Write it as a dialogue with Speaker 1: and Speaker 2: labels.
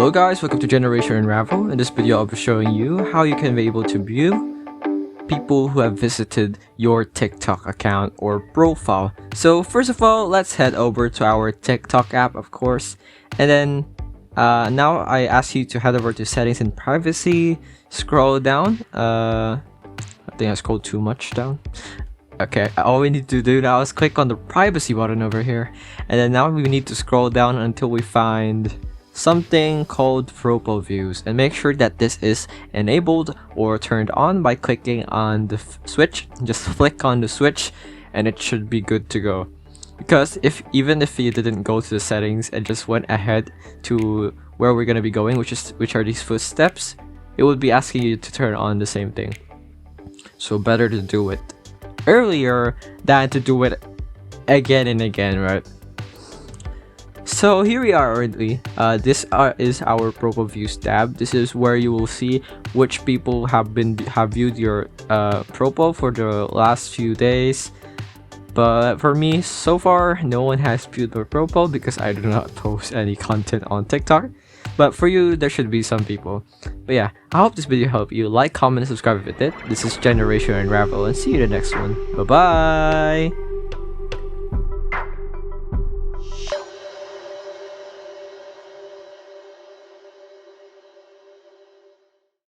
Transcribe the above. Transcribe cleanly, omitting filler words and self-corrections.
Speaker 1: Hello guys, welcome to Generation Unravel. In this video I'll be showing you how you can be able to view people who have visited your TikTok account or profile. So first of all, let's head over to our TikTok app, of course, and then now I ask you to head over to settings and privacy, scroll down. I think I scrolled too much down. Okay, all we need to do now is click on the privacy button over here, and then now we need to scroll down until we find something called profile views, and make sure that this is enabled or turned on by clicking on the switch. Just flick on the switch and it should be good to go, because even if you didn't go to the settings and just went ahead to where we're going to be going, which are these footsteps, it would be asking you to turn on the same thing. So better to do it earlier than to do it again and again, right? So here we are already. This is our profile views tab. This is where you will see which people have viewed your profile for the last few days. But for me, so far, no one has viewed my profile because I do not post any content on TikTok. But for you, there should be some people. But yeah, I hope this video helped you. Like, comment, and subscribe if it did. This is Generation Unravel, and see you in the next one. Bye bye.